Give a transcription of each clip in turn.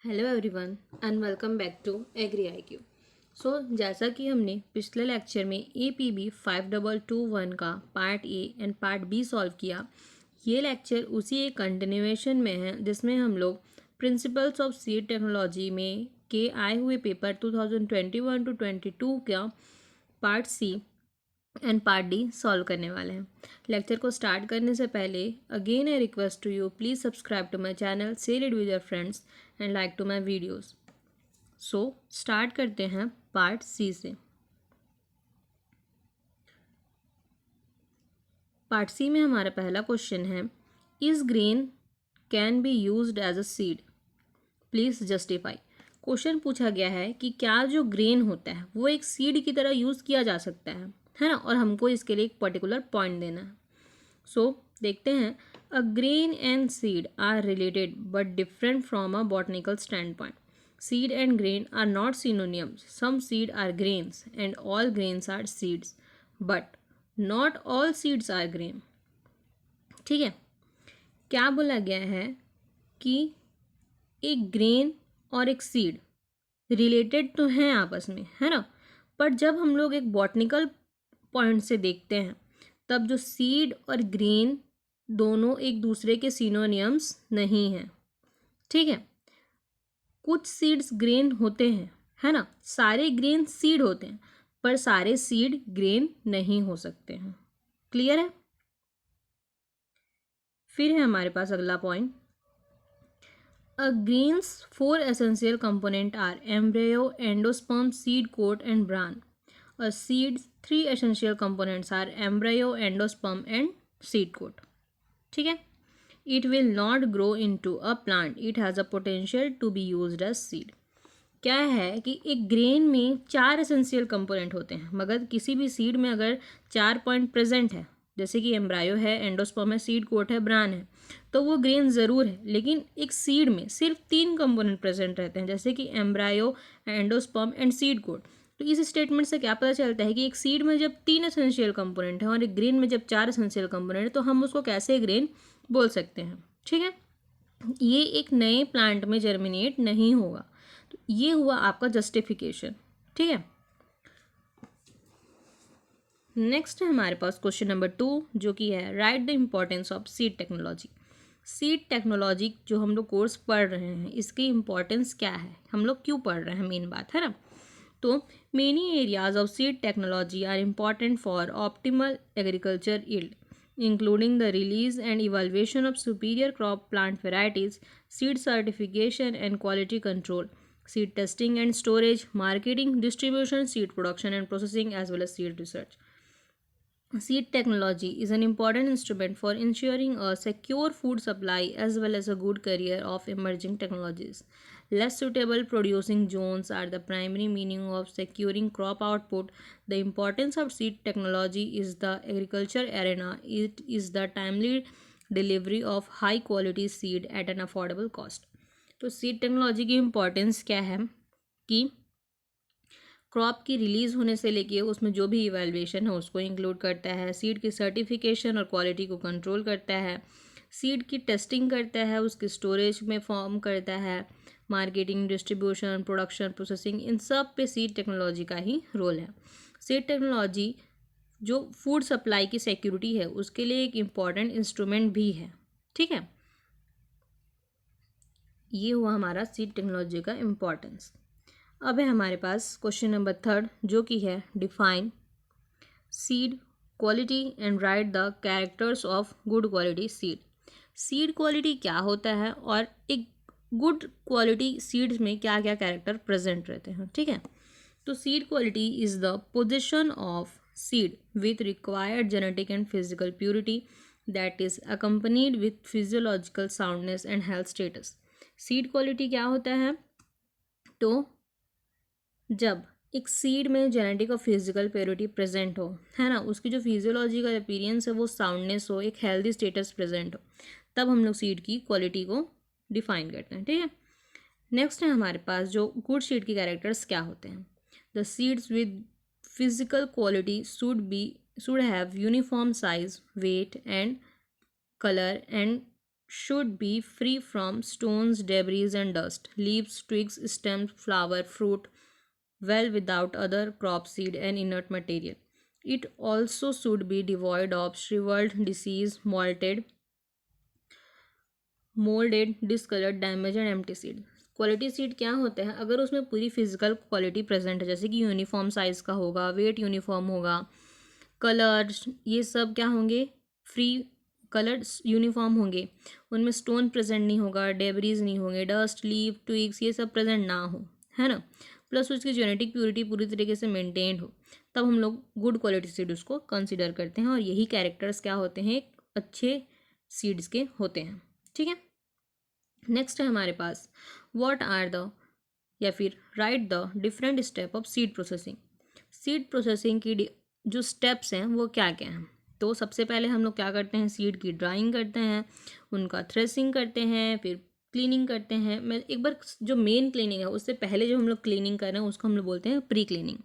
Hello everyone and welcome back to agri IQ। जैसा कि हमने पिछले लेक्चर में APB 5221 का part A and part B solve किया, ये लेक्चर उसी एक कंटिन्यूएशन में है जिसमें हम लोग प्रिंसिपल्स ऑफ सीड टेक्नोलॉजी में के आए हुए पेपर 2021 टू 22 का part C and part D solve करने वाले हैं। लेक्चर को स्टार्ट करने से पहले again I request to you, please subscribe to my channel, share it with your friends and like to my videos. Start करते हैं पार्ट सी से। पार्ट सी में हमारा पहला क्वेश्चन है, is grain can be used as a seed, please justify. Question पूछा गया है कि क्या जो ग्रेन होता है वो एक सीड की तरह यूज़ किया जा सकता है ना, और हमको इसके लिए एक पर्टिकुलर पॉइंट देना है। देखते हैं, a grain and seed are related but different from a botanical standpoint. Seed and grain are not synonyms. Some seed are grains and all grains are seeds. But not all seeds are grain. ठीक है, क्या बोला गया है कि एक grain और एक सीड रिलेटेड तो हैं आपस में, है ना, पर जब हम लोग एक बॉटनिकल पॉइंट से देखते हैं तब जो सीड और ग्रेन दोनों एक दूसरे के सिनोनियम्स नहीं हैं। ठीक है, कुछ सीड्स ग्रेन होते हैं, है ना, सारे ग्रेन सीड होते हैं पर सारे सीड ग्रेन नहीं हो सकते हैं। क्लियर है। फिर है हमारे पास अगला point, a grains 4 essential component are embryo, endosperm, seed coat and bran. A seeds 3 essential components are embryo, endosperm and seed coat. ठीक है, it will not grow into a plant, it has a potential to be used as seed। क्या है कि एक grain में 4 essential component होते हैं, मगर किसी भी सीड में अगर 4 पॉइंट प्रेजेंट है, जैसे कि एम्ब्रायो है, एंडोस्पर्म है, सीड कोट है, ब्रान है, तो वो ग्रेन ज़रूर है। लेकिन एक सीड में सिर्फ 3 कंपोनेंट प्रेजेंट रहते हैं, जैसे कि embryo, endosperm and seed coat. तो इस स्टेटमेंट से क्या पता चलता है कि एक सीड में जब 3 एसेंशियल कंपोनेंट है और एक ग्रेन में जब 4 एसेंशियल कंपोनेंट है, तो हम उसको कैसे ग्रेन बोल सकते हैं। ठीक है, ये एक नए प्लांट में जर्मिनेट नहीं होगा। तो ये हुआ आपका जस्टिफिकेशन। ठीक है, नेक्स्ट है हमारे पास क्वेश्चन नंबर 2, जो कि है right the importance of seed technology. Seed technology जो हम लोग कोर्स पढ़ रहे हैं, इसकी इम्पोर्टेंस क्या है, हम लोग क्यों पढ़ रहे हैं, मेन बात है ना। तो many areas of seed technology are important for optimal agriculture yield, including the release and evaluation of superior crop plant varieties, seed certification and quality control, seed testing and storage, marketing, distribution, seed production and processing, as well as seed research. Seed technology is an important instrument for ensuring a secure food supply as well as a good career of emerging technologies. Less suitable producing zones are the primary meaning of securing crop output. The importance of seed technology is the agriculture arena. It is the timely delivery of high quality seed at an affordable cost. तो seed technology की importance क्या है कि crop की release होने से लेके उसमें जो भी इवैल्यूएशन है उसको इंक्लूड करता है, सीड की सर्टिफिकेशन और क्वालिटी को कंट्रोल करता है, सीड की टेस्टिंग करता है, उसके स्टोरेज में फॉर्म करता है, मार्केटिंग, डिस्ट्रीब्यूशन, प्रोडक्शन, प्रोसेसिंग, इन सब पे सीड टेक्नोलॉजी का ही रोल है। सीड टेक्नोलॉजी जो फूड सप्लाई की सिक्योरिटी है उसके लिए एक इम्पॉर्टेंट इंस्ट्रूमेंट भी है। ठीक है, ये हुआ हमारा सीड टेक्नोलॉजी का इम्पॉर्टेंस। अब है हमारे पास क्वेश्चन नंबर 3, जो कि है define seed quality and right the characters of good quality seed. Seed quality क्या होता है और एक गुड क्वालिटी सीड्स में क्या क्या कैरेक्टर प्रेजेंट रहते हैं। ठीक है, तो seed quality is the position of seed with required genetic and physical purity that is accompanied with physiological soundness and health status. Seed quality क्या होता है, तो जब एक सीड में जेनेटिक और फिजिकल प्योरिटी प्रेजेंट हो, है ना, उसकी जो फिजियोलॉजिकल अपीयरेंस है वो साउंडनेस हो, एक हेल्दी स्टेटस प्रेजेंट हो, तब हम लोग सीड की क्वालिटी को डिफाइन करते हैं। ठीक है, नेक्स्ट है हमारे पास जो गुड सीड की कैरेक्टर्स क्या होते हैं। The seeds with physical quality should have uniform size, weight and colour एंड should be free from stones, debris and dust. Leaves, twigs, stems, flower, fruit, well without other crop seed and inert material. It also should be devoid of shriveled, disease, moulded, discoloured, damage and empty seed. Quality seed क्या होते हैं? अगर उसमें पूरी physical quality present है, जैसे कि uniform size का होगा, वेट यूनिफॉर्म होगा, कलर्स ये सब क्या होंगे? फ्री कलर्स यूनिफॉर्म होंगे, उनमें स्टोन प्रेजेंट नहीं होगा, डेबरीज नहीं होंगे, डस्ट, लीव, ट्विग्स ये सब प्रेजेंट ना हो, है ना, प्लस उसकी जेनेटिक प्योरिटी पूरी तरीके से मेंटेन्ड हो, तब हम लोग गुड क्वालिटी सीड उसको कंसिडर करते हैं. और यही कैरेक्टर्स क्या होते हैं? अच्छे सीड्स के होते हैं. ठीक है. नेक्स्ट है हमारे पास व्हाट आर द या फिर right the different step of seed processing. Seed processing की जो स्टेप्स हैं वो क्या क्या हैं? तो सबसे पहले हम लोग क्या करते हैं? सीड की ड्राइंग करते हैं, उनका थ्रेसिंग करते हैं, फिर क्लीनिंग करते हैं. मैं एक बार जो मेन क्लीनिंग है उससे पहले जो हम लोग क्लीनिंग कर रहे हैं उसको हम लोग बोलते हैं प्री क्लीनिंग.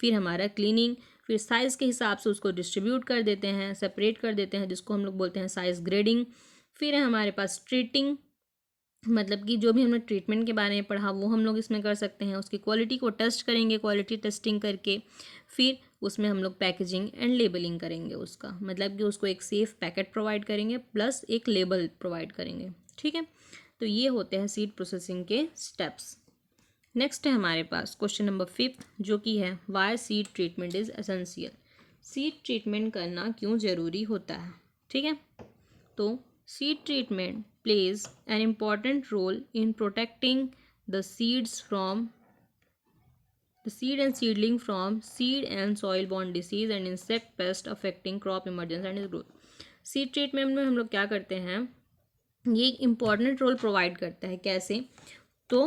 फिर हमारा क्लीनिंग, फिर साइज़ के हिसाब से उसको डिस्ट्रीब्यूट कर देते हैं, सेपरेट कर देते हैं, जिसको हम लोग बोलते हैं साइज़ ग्रेडिंग. फिर है हमारे पास ट्रीटिंग, मतलब कि जो भी हमने ट्रीटमेंट के बारे में पढ़ा वो हम लोग इसमें कर सकते हैं. उसकी क्वालिटी को टेस्ट करेंगे, क्वालिटी टेस्टिंग करके फिर उसमें हम लोग पैकेजिंग एंड लेबलिंग करेंगे उसका, मतलब कि उसको एक सेफ़ पैकेट प्रोवाइड करेंगे प्लस एक लेबल प्रोवाइड करेंगे. ठीक है. तो ये होते हैं सीड प्रोसेसिंग के स्टेप्स. नेक्स्ट है हमारे पास क्वेश्चन नंबर 5 जो कि है why seed treatment is essential. Seed treatment करना क्यों ज़रूरी होता है? ठीक है. तो seed treatment plays an important role in protecting the seeds from the seed and seedling from seed and soil borne disease and insect pest affecting crop emergence and its growth. Seed treatment में हम लोग क्या करते हैं? ये एक important role provide करता है. कैसे? तो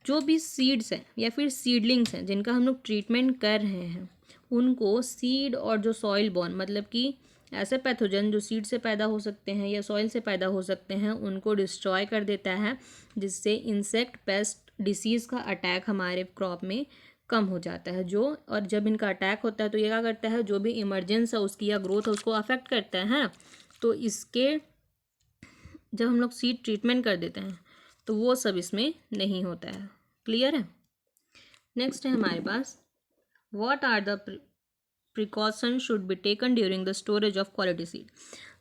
जो भी सीड्स हैं या फिर सीडलिंग्स हैं जिनका हम लोग ट्रीटमेंट कर रहे हैं उनको सीड और जो सॉइल बॉर्न, मतलब कि ऐसे पैथोजन जो सीड से पैदा हो सकते हैं या सॉइल से पैदा हो सकते हैं, उनको डिस्ट्रॉय कर देता है, जिससे इंसेक्ट पेस्ट डिसीज़ का अटैक हमारे क्रॉप में कम हो जाता है. जो और जब इनका अटैक होता है तो ये क्या करता है? जो भी इमरजेंस है उसकी या ग्रोथ है उसको अफेक्ट करता है ना. तो इसके जब हम लोग सीड ट्रीटमेंट कर देते हैं तो वो सब इसमें नहीं होता है. क्लियर है. नेक्स्ट है हमारे पास what are the precaution should be taken during the storage of quality seed.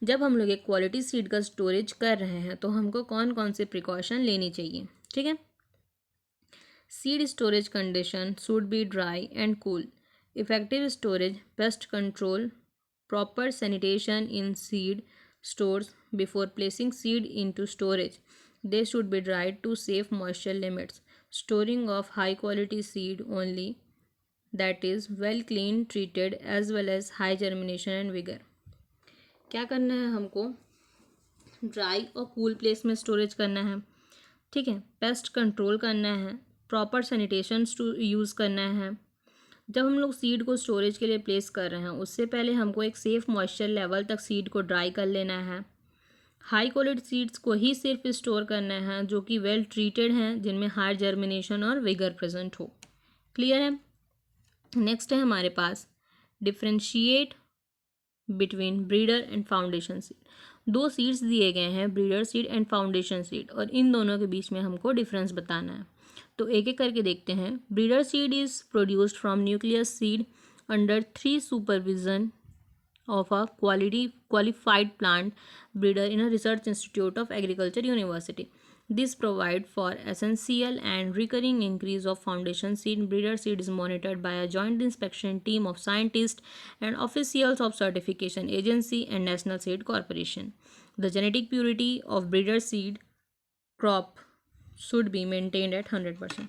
जब हम लोग एक क्वालिटी सीड का स्टोरेज कर रहे हैं तो हमको कौन कौन से प्रिकॉशन लेनी चाहिए? ठीक है. Seed storage condition should be dry and cool. Effective storage, pest control, proper sanitation in seed stores before placing seed into storage. They should be dried to save moisture limits. Storing of high quality seed only that is well cleaned, treated as well as high germination and vigor. क्या करना है हमको? Dry और cool place में storage करना है. ठीक है. पेस्ट कंट्रोल करना है, प्रॉपर सैनिटेशन यूज़ करना है. जब हम लोग सीड को स्टोरेज के लिए प्लेस कर रहे हैं उससे पहले हमको एक सेफ़ मॉइस्चर लेवल तक सीड को ड्राई कर लेना है. हाई क्वालिटी सीड्स को ही सिर्फ स्टोर करना है जो कि वेल ट्रीटेड हैं, जिनमें हाई जर्मिनेशन और विगर प्रेजेंट हो. क्लियर है. नेक्स्ट है हमारे पास differentiate between breeder and foundation seed. दो सीड्स दिए गए हैं, breeder seed and foundation seed, और इन दोनों के बीच में हमको डिफरेंस बताना है. तो एक एक करके देखते हैं. Breeder seed is produced from nucleus seed under 3 supervision of a qualified plant breeder in a research institute of agriculture university. This provide for essential and recurring increase of foundation seed. Breeder seed is monitored by a joint inspection team of scientists and officials of certification agency and National Seed Corporation. The genetic purity of breeder seed crop should be maintained at 100%.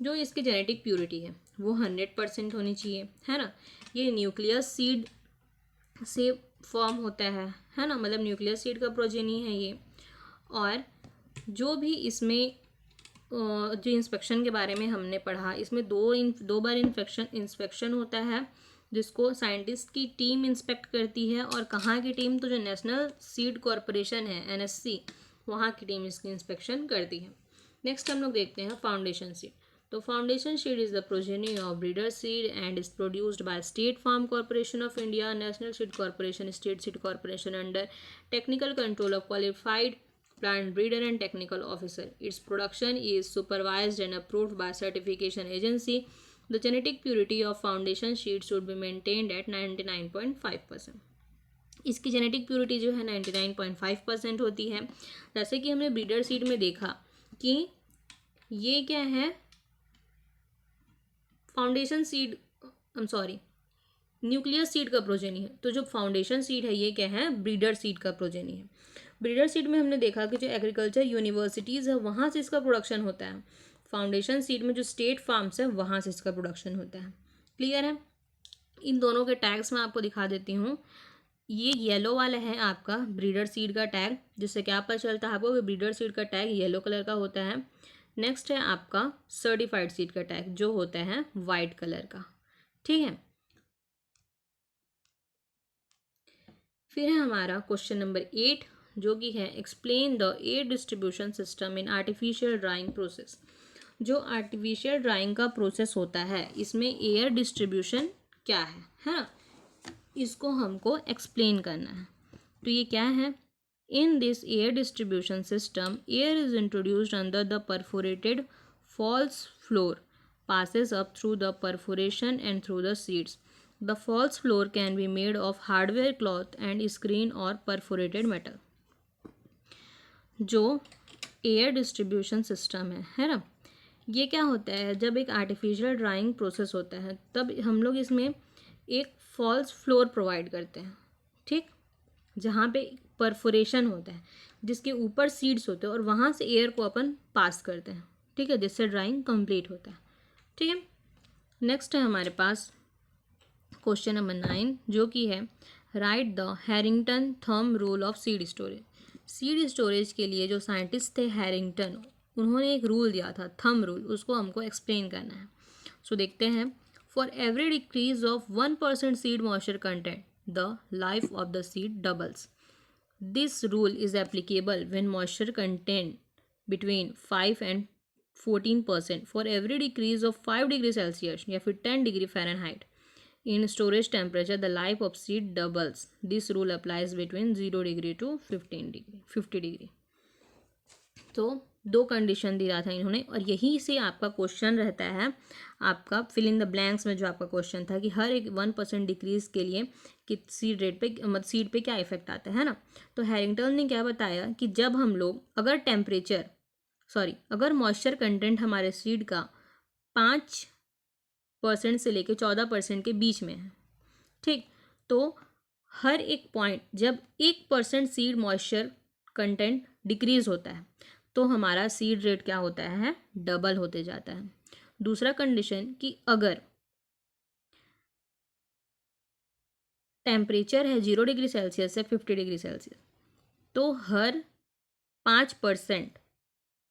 जो इसकी genetic purity है वो 100% होनी चाहिए, है ना. ये nucleus seed से फॉर्म होता है ना, मतलब न्यूक्लियस सीड का प्रोजेनी है ये. और जो भी इसमें जो इंस्पेक्शन के बारे में हमने पढ़ा, इसमें दो बार इंस्पेक्शन होता है जिसको साइंटिस्ट की टीम इंस्पेक्ट करती है. और कहाँ की टीम? तो जो नेशनल सीड कॉरपोरेशन है NSC, वहाँ की टीम इसकी इंस्पेक्शन करती है. नेक्स्ट हम लोग देखते हैं फाउंडेशन सीड. तो foundation seed is the progeny of breeder seed and is produced by state farm corporation of India, national seed corporation, state seed corporation under technical control of qualified plant breeder and technical officer. Its production is supervised and approved by certification agency. The genetic purity of foundation seed should be maintained at 99.5%. इसकी genetic purity जो है 99.5% होती है। जैसे कि हमने breeder seed में देखा कि ये क्या है, फाउंडेशन सीड, न्यूक्लियस सीड का प्रोजेनी है। तो जो फाउंडेशन सीड है ये क्या है, ब्रीडर सीड का प्रोजेनी है। ब्रीडर सीड में हमने देखा कि जो एग्रीकल्चर यूनिवर्सिटीज़ है वहाँ से इसका प्रोडक्शन होता है। फाउंडेशन सीड में जो स्टेट फार्म्स है वहाँ से इसका प्रोडक्शन होता है। क्लियर है। इन दोनों के टैग्स मैं आपको दिखा देती हूँ। ये येलो वाला है आपका ब्रीडर सीड का टैग, जिससे क्या पता चलता है आपको कि ब्रीडर सीड का टैग येलो कलर का होता है। नेक्स्ट है आपका सर्टिफाइड सीड का टैग जो होता है वाइट कलर का। ठीक है। फिर है हमारा क्वेश्चन नंबर 8 जो कि है explain the air distribution system in artificial drying process. जो आर्टिफिशियल ड्राइंग का प्रोसेस होता है इसमें एयर डिस्ट्रीब्यूशन क्या है ना, इसको हमको एक्सप्लेन करना है। तो ये क्या है, in this air distribution system air is introduced under the perforated false floor passes up through the perforation and through the seeds. The false floor can be made of hardware cloth and screen or perforated metal. जो air distribution system है ना, ये क्या होता है, जब एक artificial drying process होता है तब हम लोग इसमें एक फॉल्स फ्लोर प्रोवाइड करते हैं। ठीक, जहाँ पे परफोरेशन होता है जिसके ऊपर सीड्स होते हैं और वहाँ से एयर को अपन पास करते हैं। ठीक है, जिससे ड्राइंग कंप्लीट होता है। ठीक है। नेक्स्ट है हमारे पास क्वेश्चन नंबर 9 जो कि है right the Harrington thumb rule of seed storage. Seed storage के लिए जो साइंटिस्ट थे हैरिंगटन, उन्होंने एक रूल दिया था थंब रूल, उसको हमको एक्सप्लेन करना है। सो देखते हैं। For every decrease of 1% seed moisture content the life of the seed doubles. This rule is applicable when moisture content between 5 and 14%। For every decrease of 5 degree Celsius या फिर 10 degree Fahrenheit in storage temperature the life of seed doubles. This rule applies between 0 degree to 50 degree. तो दो condition दिया था इन्होंने और यही से आपका क्वेश्चन रहता है आपका फिल इन द ब्लैंक्स में। जो आपका क्वेश्चन था कि हर एक 1% डिक्रीज के लिए कि सीड रेट पे मतलब सीड पे क्या इफेक्ट आता है ना। तो हैरिंगटन ने क्या बताया कि जब हम लोग अगर मॉइस्चर कंटेंट हमारे सीड का 5% से लेके 14% के बीच में है। ठीक, तो हर एक पॉइंट जब 1% सीड मॉइस्चर कंटेंट डिक्रीज होता है तो हमारा सीड रेट क्या होता है, डबल होते जाता है। दूसरा कंडीशन कि अगर टेम्परेचर है 0 डिग्री सेल्सियस से 50 डिग्री सेल्सियस तो हर 5%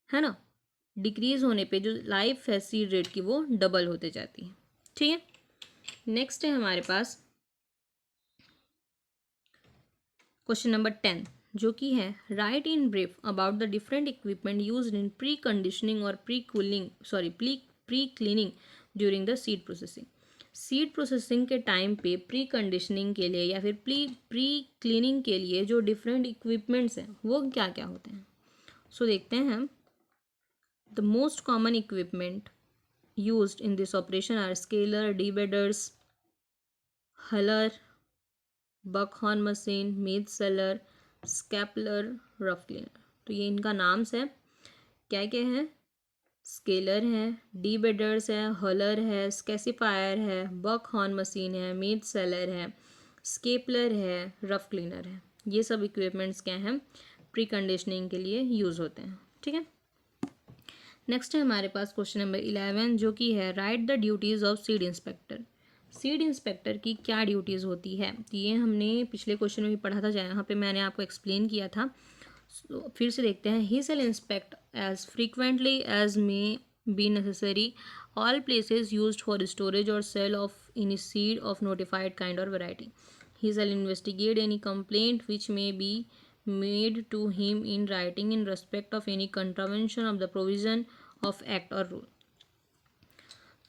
है ना डिक्रीज होने पे जो लाइफ है सीड रेट की वो डबल होते जाती है। ठीक है। नेक्स्ट है हमारे पास क्वेश्चन नंबर 10 जो कि है write in brief about the different equipment used in pre conditioning और pre cleaning during the seed processing. Seed processing के टाइम पे प्री कंडीशनिंग के लिए या फिर प्री क्लीनिंग के लिए जो डिफरेंट इक्विपमेंट्स हैं वो क्या क्या होते हैं। सो देखते हैं। The most common equipment used in this operation are scaler, debedders, huller, buckhorn machine, meat seller, scalper, rough cleaner. तो ये इनका नाम्स है, क्या क्या है, स्केलर है, डीबेडर्स है, हलर है, स्केसिफायर है, बकहॉर्न मशीन है, मीट सेलर है, स्केपलर है, रफ क्लीनर है। ये सब इक्विपमेंट्स क्या हैं, प्री कंडीशनिंग के लिए यूज़ होते हैं। ठीक है। नेक्स्ट है हमारे पास क्वेश्चन नंबर 11 जो कि है right the duties of seed inspector. Seed inspector की क्या ड्यूटीज़ होती है, तो ये हमने पिछले क्वेश्चन में भी पढ़ा था, यहाँ पे मैंने आपको एक्सप्लेन किया था। फिर से देखते हैं। He shall inspect as frequently as may be necessary all places used for storage और sale of in seed of notified kind और variety. He shall investigate any complaint which may be made to him in writing in respect of any contravention of the provision of act or rule।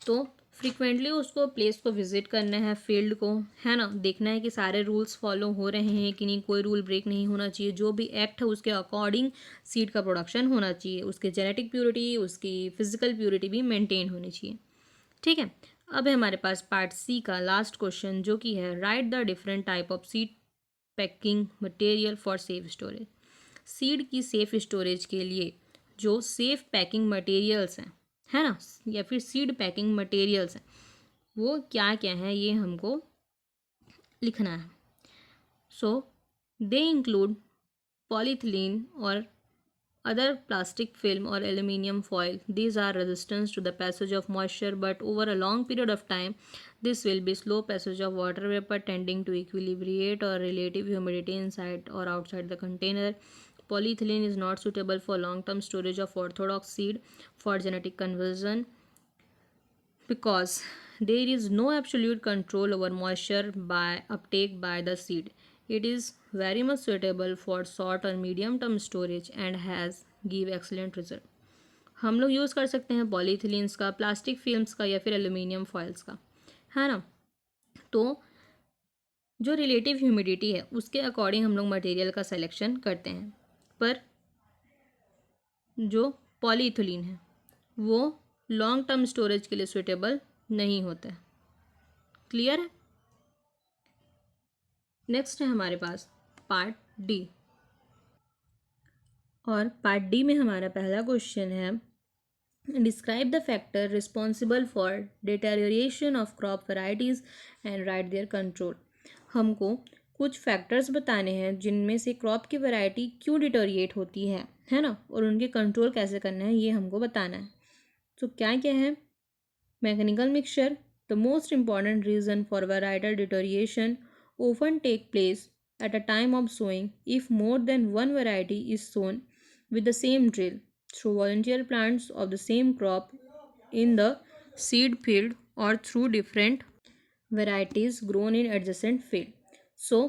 तो frequently उसको place को visit करना है, field को, है ना, देखना है कि सारे रूल्स फॉलो हो रहे हैं कि नहीं, कोई रूल ब्रेक नहीं होना चाहिए, जो भी एक्ट है उसके अकॉर्डिंग सीड का प्रोडक्शन होना चाहिए, उसके जेनेटिक प्योरिटी, उसकी फिजिकल प्योरिटी भी मेंटेन होनी चाहिए। ठीक है, अब है हमारे पास पार्ट सी का लास्ट क्वेश्चन, जो कि है right the different type of seed packing material for safe storage. Seed की सेफ स्टोरेज के लिए जो सेफ पैकिंग मटेरियल्स हैं, है ना, या फिर सीड पैकिंग मटेरियल्स हैं, वो क्या क्या हैं, ये हमको लिखना है। सो दे इंक्लूड पॉलीथिलीन और other plastic film or aluminium foil. These are resistant to the passage of moisture, but over a long period of time this will be slow passage of water vapor tending to equilibrate or relative humidity inside or outside the container. Polyethylene is not suitable for long term storage of orthodox seed for genetic conversion because there is no absolute control over moisture by uptake by the seed. It is very much suitable for short or medium term storage and has give excellent result. हम लोग use कर सकते हैं पॉलीथिलीन्स का, plastic films का, या फिर aluminium foils का, है ना। तो जो रिलेटिव ह्यूमिडिटी है उसके अकॉर्डिंग हम लोग मटेरियल का सिलेक्शन करते हैं, पर जो पॉलीथिलीन है वो लॉन्ग टर्म स्टोरेज के लिए सुटेबल नहीं होता है। क्लियर है। नेक्स्ट है हमारे पास पार्ट डी, और पार्ट डी में हमारा पहला क्वेश्चन है describe the factor responsible for deterioration of crop varieties and right their control. हमको कुछ फैक्टर्स बताने हैं जिनमें से क्रॉप की वैरायटी क्यों डिटोरिएट होती है ना, और उनके कंट्रोल कैसे करना है ये हमको बताना है। तो क्या क्या है? Mechanical mixture, the most important reason for varietal deterioration often take place at a time of sowing if more than one variety is sown with the same drill through volunteer plants of the same crop in the seed field or through different varieties grown in adjacent field. So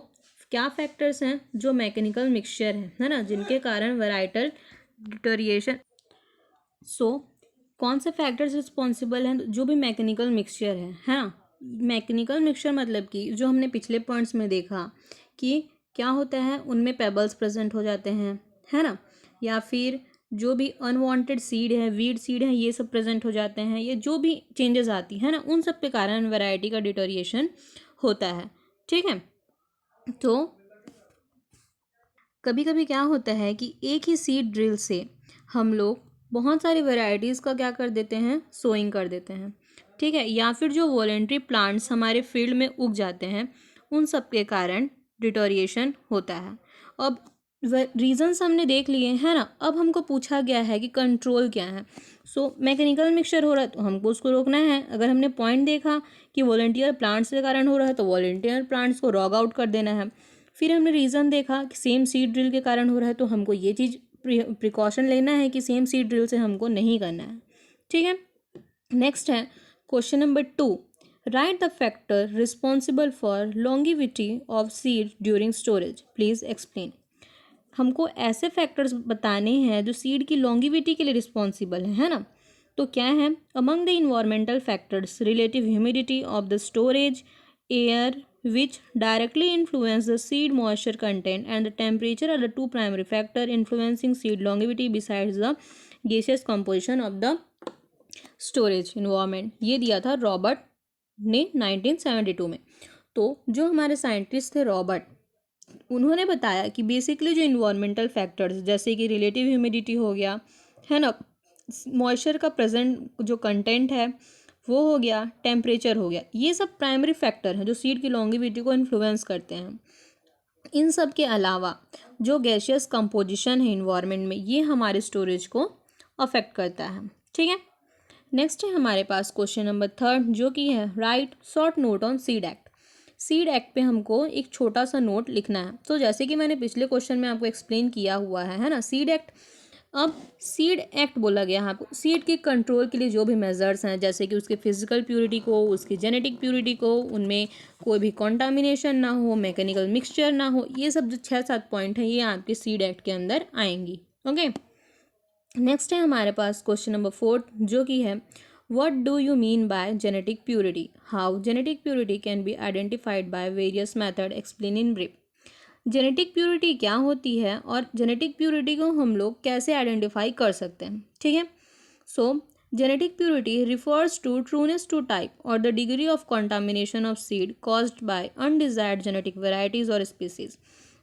क्या factors हैं जो mechanical mixture है ना, जिनके कारण वैराइटल deterioration. कौन से factors responsible हैं? जो भी मैकेनिकल मिक्सचर है ना। मैकेनिकल मिक्सचर मतलब कि जो हमने पिछले पॉइंट्स में देखा कि क्या होता है, उनमें पेबल्स प्रेजेंट हो जाते हैं, है ना, या फिर जो भी अनवांटेड सीड है, वीड सीड है, ये सब प्रेजेंट हो जाते हैं, ये जो भी चेंजेस आती है ना, उन सब के कारण वैरायटी का डिटोरिएशन होता है। ठीक है, तो कभी कभी क्या होता है कि एक ही सीड ड्रिल से हम लोग बहुत सारी वैरायटीज़ का क्या कर देते हैं, सोइंग कर देते हैं। ठीक है, या फिर जो वॉलेंट्री प्लांट्स हमारे फील्ड में उग जाते हैं उन सब के कारण डिटोरिएशन होता है। अब रीजंस हमने देख लिए हैं ना, अब हमको पूछा गया है कि कंट्रोल क्या है। मैकेनिकल मिक्सचर हो रहा है तो हमको उसको रोकना है। अगर हमने पॉइंट देखा कि वॉलेंटियर प्लांट्स के कारण हो रहा है तो वॉलेंटियर प्लांट्स को रॉग आउट कर देना है। फिर हमने रीज़न देखा कि सेम सीड ड्रिल के कारण हो रहा है तो हमको ये चीज़ प्रिकॉशन लेना है कि सेम सीड ड्रिल से हमको नहीं करना है। ठीक है, नेक्स्ट है question number 2, right the factor responsible for longevity of seed during storage, please explain. हमको ऐसे फैक्टर्स बताने हैं जो सीड की लॉन्गिविटी के लिए रिस्पॉन्सिबल है ना। तो क्या है? Among the environmental factors relative humidity of the storage, air which directly influence the seed moisture content, and the temperature are the two primary factor influencing seed longevity besides the gaseous composition of the storage environment। ये दिया था Robert ने 1972 में। तो जो हमारे scientist थे Robert, उन्होंने बताया कि बेसिकली जो इन्वायरमेंटल फैक्टर्स जैसे कि रिलेटिव ह्यूमिडिटी हो गया, है ना, मॉइस्चर का प्रेजेंट जो कंटेंट है वो हो गया, टेम्परेचर हो गया, ये सब प्राइमरी फैक्टर हैं जो सीड की लॉन्गिविटी को इन्फ्लुएंस करते हैं। इन सब के अलावा जो गैसियस कंपोजिशन है इन्वायरमेंट में, ये हमारे स्टोरेज को अफेक्ट करता है। ठीक है, नेक्स्ट है हमारे पास क्वेश्चन नंबर 3 जो कि है right short note on seed act. Seed act पे हमको एक छोटा सा नोट लिखना है। तो जैसे कि मैंने पिछले क्वेश्चन में आपको एक्सप्लेन किया हुआ है ना, सीड एक्ट। अब सीड एक्ट बोला गया है आपको सीड के कंट्रोल के लिए जो भी मेजर्स हैं, जैसे कि उसके फिजिकल प्योरिटी को, उसकी जेनेटिक प्योरिटी को, उनमें कोई भी कॉन्टामिनेशन ना हो, मैकेनिकल मिक्सचर ना हो, ये सब जो 6-7 पॉइंट हैं ये आपके सीड एक्ट के अंदर आएंगी। ओके, नेक्स्ट है हमारे पास क्वेश्चन नंबर 4 जो कि है What do you mean by genetic purity? How genetic purity can be identified by various methods? Explain in brief. Genetic purity क्या होती है और जेनेटिक प्योरिटी को हम लोग कैसे आइडेंटिफाई कर सकते हैं, ठीक है। So genetic purity refers to trueness to type और the degree of contamination of seed caused by undesired genetic varieties और species.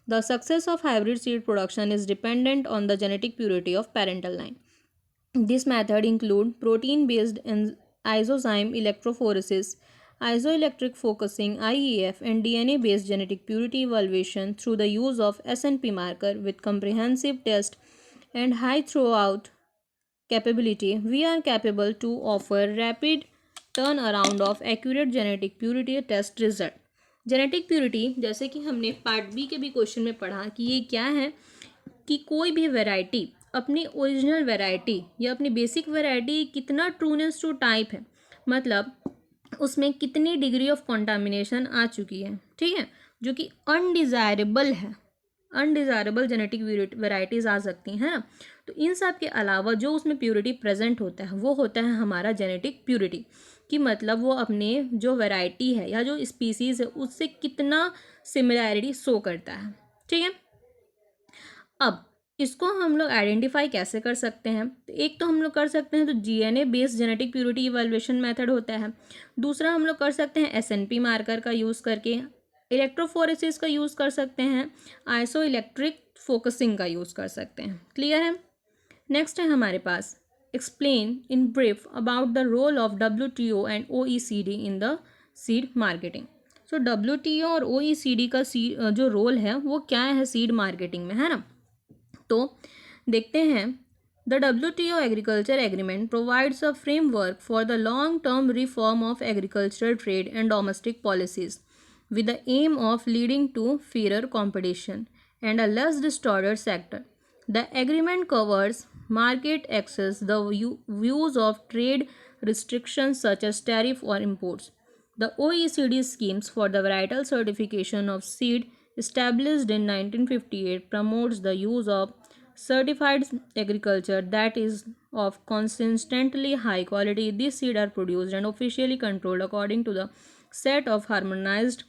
The success of hybrid seed production is dependent on the genetic purity of parental line. This method include protein-based isozyme electrophoresis, isoelectric focusing (IEF), and DNA-based genetic purity evaluation through the use of SNP marker with comprehensive test and high throughput capability. We are capable to offer rapid turnaround of accurate genetic purity test result. Genetic purity जैसे कि हमने part B के भी question में पढ़ा कि ये क्या है कि कोई भी वैरायटी अपनी ओरिजिनल वैरायटी या अपनी बेसिक वैरायटी कितना ट्रूनेस टू टाइप है, मतलब उसमें कितनी डिग्री ऑफ कंटामिनेशन आ चुकी है, ठीक है, जो कि अनडिज़ायरेबल है, अनडिज़ायरेबल जेनेटिक वेराइटीज़ आ सकती हैं ना। तो इन सब के अलावा जो उसमें प्योरिटी प्रेजेंट होता है वो होता है हमारा जेनेटिक प्योरिटी, कि मतलब वो अपने जो वैरायटी है या जो स्पीसीज़ है उससे कितना सिमिलैरिटी शो करता है, ठीक है। अब इसको हम लोग आइडेंटिफाई कैसे कर सकते हैं, तो एक तो हम लोग कर सकते हैं तो DNA based genetic purity evaluation method होता है। दूसरा हम लोग कर सकते हैं एसएनपी मार्कर का यूज़ करके, इलेक्ट्रोफोरेसिस का यूज़ कर सकते हैं, आइसो इलेक्ट्रिक फोकसिंग का यूज़ कर सकते हैं। क्लियर है। नेक्स्ट है हमारे पास explain in brief about the role of WTO and OECD in the seed marketing. So WTO और OECD का जो रोल है वो क्या है सीड मार्केटिंग में, है ना। तो देखते हैं the WTO agriculture agreement provides a framework for the long term reform of agricultural trade and domestic policies with the aim of leading to fairer competition and a less distorted sector. The agreement covers market access, the views of trade restrictions such as tariff or imports. The OECD schemes for the varietal certification of seed established in 1958 promotes the use of certified agriculture that is of consistently high quality. These seeds are produced and officially controlled according to the set of harmonized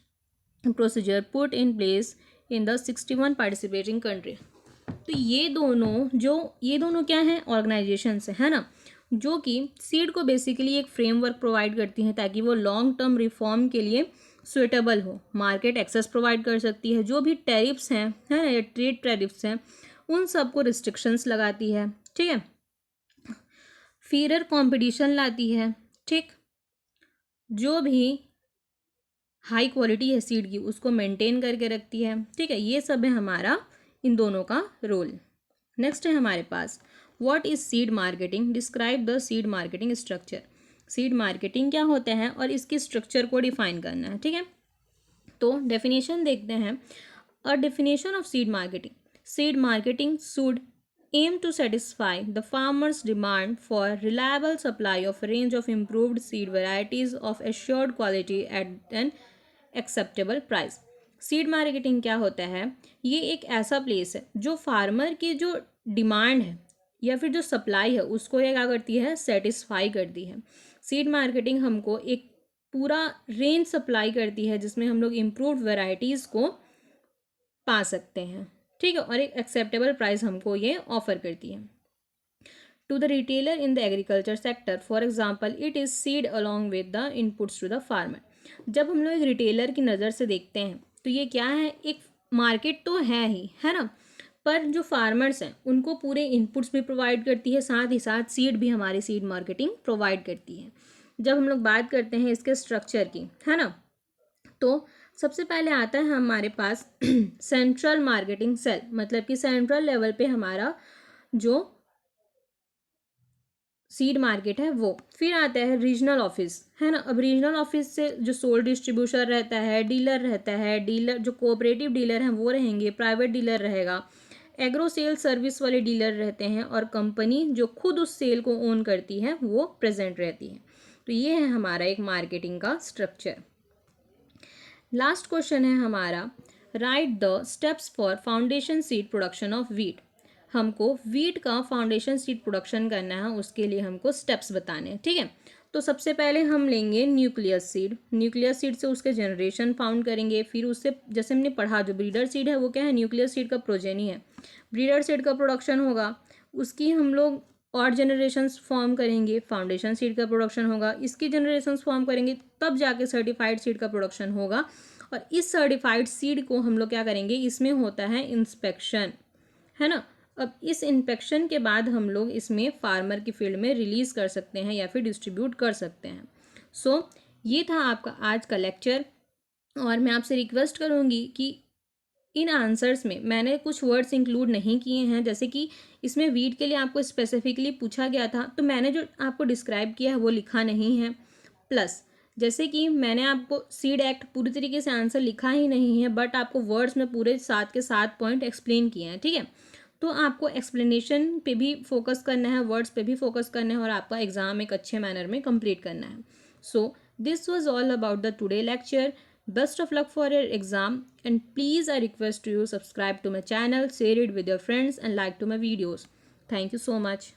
procedure put in place in the 61 participating country. तो ये दोनों क्या हैं, organisations है ना, जो कि seed को बेसिकली एक फ्रेमवर्क प्रोवाइड करती हैं ताकि वो लॉन्ग टर्म रिफॉर्म के लिए सुइटेबल हो, मार्केट एक्सेस प्रोवाइड कर सकती है, जो भी टैरिफ्स हैं है ना या ट्रेड टैरिफ्स हैं उन सबको रिस्ट्रिक्शंस लगाती है, ठीक है, फेयर कंपटीशन लाती है, ठीक, जो भी हाई क्वालिटी है सीड की उसको मेंटेन करके रखती है, ठीक है। ये सब है हमारा इन दोनों का रोल. नेक्स्ट है हमारे पास what is seed marketing, describe the seed marketing structure. Seed marketing क्या होता है और इसके स्ट्रक्चर को डिफाइन करना है, ठीक है। तो डेफिनेशन देखते हैं. A definition of seed marketing. Seed marketing should aim to satisfy the farmer's demand for reliable supply of a range of improved seed varieties of assured quality at an acceptable price. Seed marketing क्या होता है, ये एक ऐसा place है जो farmer की जो डिमांड है या फिर जो सप्लाई है उसको ये क्या करती है, सेटिस्फाई करती है. सीड मार्केटिंग हमको एक पूरा रेंज सप्लाई करती है जिसमें हम लोग इम्प्रूव्ड वेराइटीज़ को पा सकते हैं, ठीक है, और एक एक्सेप्टेबल प्राइस हमको ये ऑफर करती है. To the retailer in the agriculture sector, for example it is seed along with the inputs to the farmer. जब हम लोग एक रिटेलर की नज़र से देखते हैं तो ये क्या है, एक मार्केट तो है ही, है ना, पर जो फार्मर्स हैं उनको पूरे इनपुट्स भी प्रोवाइड करती है, साथ ही साथ सीड भी हमारी सीड मार्केटिंग प्रोवाइड करती है. जब हम लोग बात करते हैं इसके स्ट्रक्चर की, है ना, तो सबसे पहले आता है हमारे पास सेंट्रल मार्केटिंग सेल, मतलब कि सेंट्रल लेवल पे हमारा जो सीड मार्केट है वो. फिर आता है रीजनल ऑफिस, है ना. अब रीजनल ऑफिस से जो सोल डिस्ट्रीब्यूटर रहता है, डीलर रहता है, डीलर जो कोऑपरेटिव डीलर हैं वो रहेंगे, प्राइवेट डीलर रहेगा, एग्रो सेल सर्विस वाले डीलर रहते हैं और कंपनी जो खुद उस सेल को ओन करती है वो प्रेजेंट रहती है. तो ये है हमारा एक मार्केटिंग का स्ट्रक्चर. लास्ट क्वेश्चन है हमारा, right the steps for foundation seed production of wheat. हमको वीट का फाउंडेशन सीड प्रोडक्शन करना है, उसके लिए हमको स्टेप्स बताने हैं, ठीक है। तो सबसे पहले हम लेंगे न्यूक्लियस सीड। न्यूक्लियस सीड से उसके जनरेशन फाउंड करेंगे, फिर उससे जैसे हमने पढ़ा जो ब्रीडर सीड है वो क्या है, न्यूक्लियस सीड का प्रोजेनी है। ब्रीडर सीड का प्रोडक्शन होगा, उसकी हम लोग और जनरेशन्स फॉर्म करेंगे, फाउंडेशन सीड का प्रोडक्शन होगा, इसकी जनरेशन्स फॉर्म करेंगे, तब जाके सर्टिफाइड सीड का प्रोडक्शन होगा। और इस सर्टिफाइड सीड को हम लोग क्या करेंगे, इसमें होता है इंस्पेक्शन, है ना। अब इस इंस्पेक्शन के बाद हम लोग इसमें फार्मर की फील्ड में रिलीज़ कर सकते हैं या फिर डिस्ट्रीब्यूट कर सकते हैं। सो ये था आपका आज का लेक्चर, और मैं आपसे रिक्वेस्ट करूँगी कि इन आंसर्स में मैंने कुछ वर्ड्स इंक्लूड नहीं किए हैं, जैसे कि इसमें वीट के लिए आपको स्पेसिफिकली पूछा गया था, तो मैंने जो आपको डिस्क्राइब किया है वो लिखा नहीं है। प्लस जैसे कि मैंने आपको सीड एक्ट पूरी तरीके से आंसर लिखा ही नहीं है, बट आपको वर्ड्स में पूरे 7 के 7 पॉइंट एक्सप्लेन किए हैं, ठीक है। तो आपको एक्सप्लेनेशन पे भी फोकस करना है, वर्ड्स पे भी फोकस करना है, और आपका एग्जाम एक अच्छे मैनर में कंप्लीट करना है। So this was all about the today lecture. Best of luck for your exam, and please I request to you subscribe to my channel, share it with your friends and like to my videos. Thank you so much.